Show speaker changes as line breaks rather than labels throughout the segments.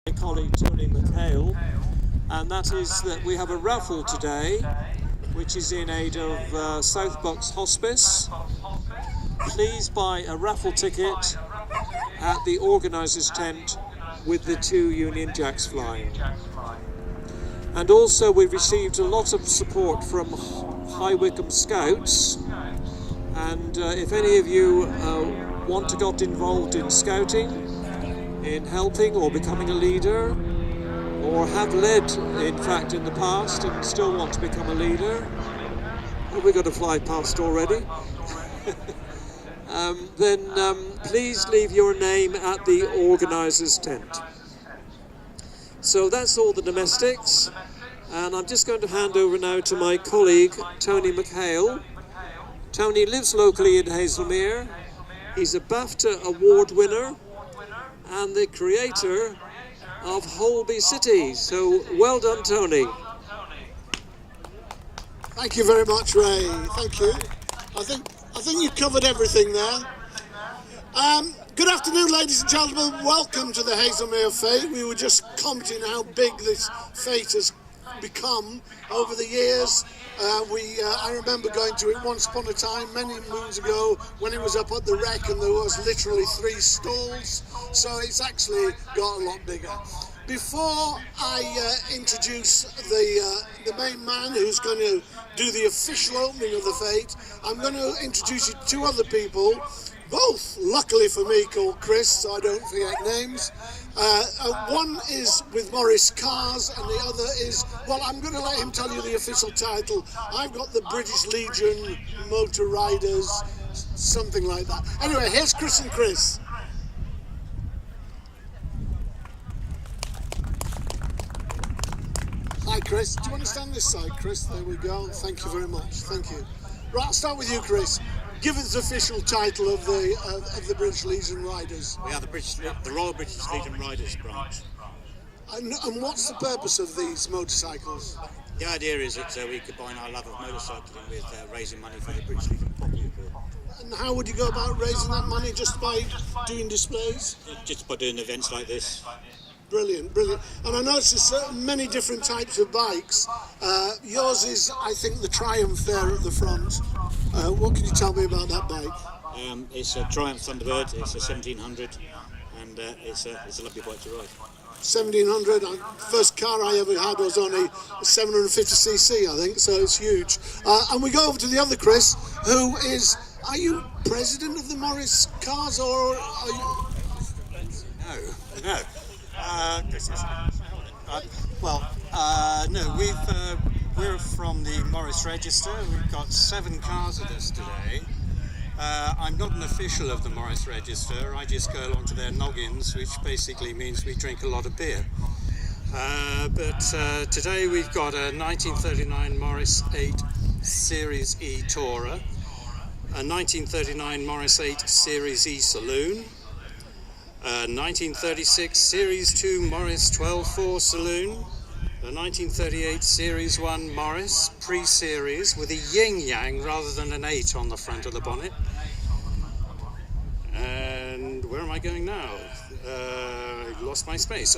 My colleague Tony McHale, and that is that we have a raffle today which is in aid of South Bucks Hospice. Please buy a raffle ticket at the organisers' tent with the 2 Union Jacks flying. And also we've received a lot of support from High Wycombe Scouts, and if any of you want to get involved in scouting, in helping or becoming a leader, or have led in fact in the past and still want to become a leader, we've got to fly past already, then please leave your name at the organisers' tent. So that's all the domestics, and I'm just going to hand over now to my colleague Tony McHale. Tony lives locally in Hazlemere. He's a BAFTA award winner and the creator of Holby City. So well done, Tony.
Thank you very much, Ray. Thank you. I think you covered everything there. Good afternoon, ladies and gentlemen. Welcome to the Hazlemere Fete. We were just commenting how big this fete has become over the years. I remember going to it once upon a time, many moons ago, when it was up at the Wreck and there was literally 3 stalls. So it's actually got a lot bigger. Before I introduce the main man who's going to do the official opening of the fete, I'm going to introduce you to 2 other people, both, luckily for me, called Chris, so I don't forget names. One is with Morris Cars and the other is, well, I'm going to let him tell you the official title. I've got the British Legion Motor Riders, something like that. Anyway, here's Chris and Chris. Hi Chris, do you want to stand this side, Chris? There we go, thank you very much, thank you. Right, I'll start with you, Chris. Give us the official title of the British Legion Riders.
We are the Royal British Legion Riders branch.
And what's the purpose of these motorcycles?
The idea is that we combine our love of motorcycling with raising money for the British Legion Popular Corps.
And how would you go about raising that money? Just by doing displays?
Just by doing events like this.
Brilliant, brilliant. And I noticed there's many different types of bikes. Yours is, I think, the Triumph there at the front. What can you tell me about that bike?
It's a Triumph Thunderbird, it's a 1700, and it's a lovely bike to ride.
1700, first car I ever had was only 750cc, I think, so it's huge. And we go over to the other Chris, who is, are you president of the Morris Cars, or are you?
No. No, we're from the Morris Register. We've got 7 cars with us today. I'm not an official of the Morris Register. I just go along to their noggins, which basically means we drink a lot of beer. But today we've got a 1939 Morris 8 Series E Tourer, a 1939 Morris 8 Series E Saloon, a 1936 Series 2 Morris 12.4 Saloon, a 1938 Series 1 Morris pre-series with a yin-yang rather than an 8 on the front of the bonnet. And where am I going now? I lost my space.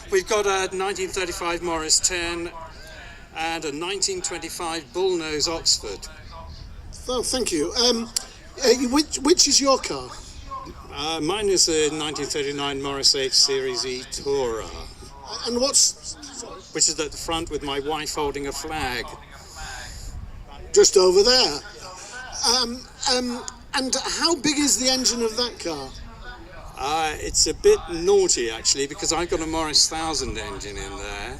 We've got a 1935 Morris 10 and a 1925 Bullnose Oxford.
Oh, thank you. Which is your car?
Mine is a 1939 Morris 8 Series E Tourer.
And
which is at the front with my wife holding a flag.
Just over there. And how big is the engine of that car?
It's a bit naughty actually, because I've got a Morris 1000 engine in there.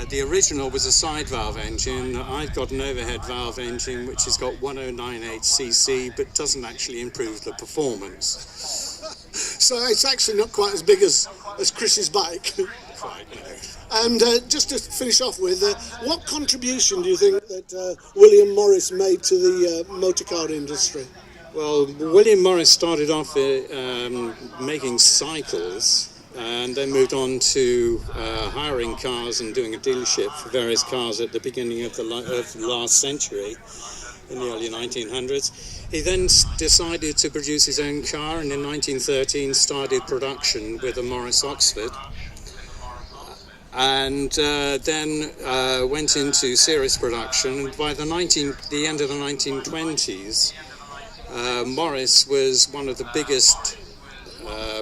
The original was a side valve engine. I've got an overhead valve engine which has got 1098cc but doesn't actually improve the performance.
So it's actually not quite as big as Chris's bike.
Quite, no.
And just to finish off with, what contribution do you think that William Morris made to the motorcar industry?
Well, William Morris started off making cycles and then moved on to hiring cars and doing a dealership for various cars at the beginning of the last century, in the early 1900s. He then decided to produce his own car, and in 1913 started production with the Morris Oxford, and then went into serious production. And by the end of the 1920s, Morris was one of the biggest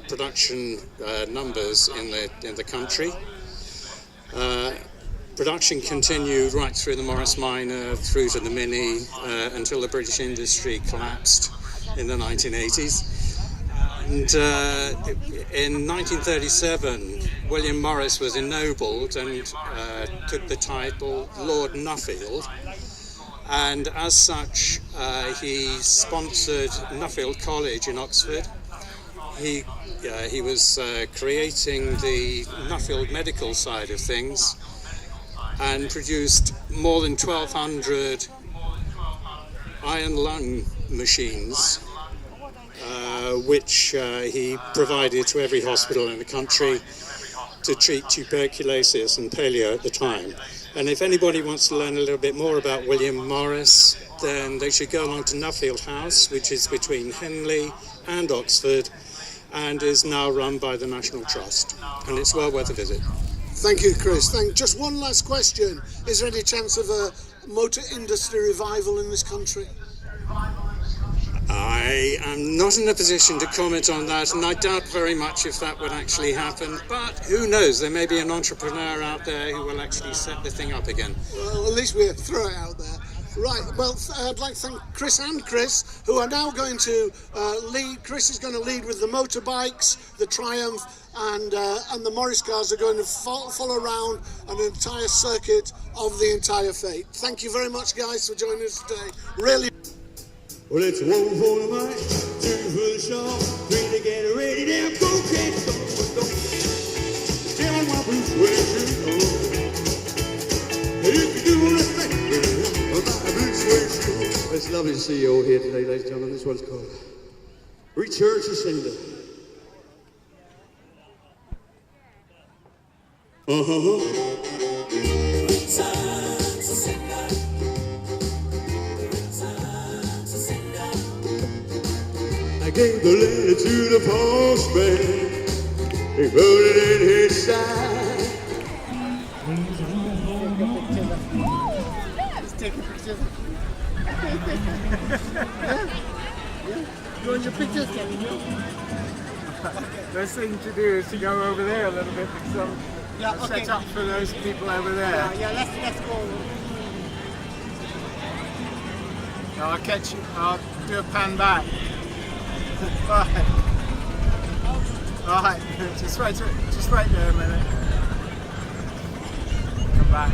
production numbers in the country. Production continued right through the Morris Minor, through to the Mini, until the British industry collapsed in the 1980s. And in 1937, William Morris was ennobled and took the title Lord Nuffield. And as such, he sponsored Nuffield College in Oxford. He was creating the Nuffield medical side of things, and produced more than 1,200 iron lung machines, which he provided to every hospital in the country to treat tuberculosis and polio at the time. And if anybody wants to learn a little bit more about William Morris, then they should go along to Nuffield House, which is between Henley and Oxford, and is now run by the National Trust. And it's well worth a visit.
Thank you, Chris. Just one last question. Is there any chance of a motor industry revival in this country?
I am not in a position to comment on that, and I doubt very much if that would actually happen. But who knows? There may be an entrepreneur out there who will actually set the thing up again.
Well, at least we throw it out there. Right, well, I'd like to thank Chris, who are now going to lead. Chris is going to lead with the motorbikes, the Triumph, and the Morris cars are going to follow around an entire circuit of the entire fete. Thank you very much, guys, for joining us today. Really.
Well, it's 1 for the money, 2 for the show, 3 to get ready, now go, kids, go. Tell me my blue suede shoes on. If you do want to think about my blue suede shoes. It's lovely to see you all here today, ladies and gentlemen. This one's called Return to Sender. I gave the letter to the postman. He put it in his side.
Just taking pictures. You want your pictures? Best thing to do is to go over there a little bit because I'm set up for those people over there. Let's go. No, I'll catch you. I'll do a pan back. Right. Alright, just wait there a minute. Come back.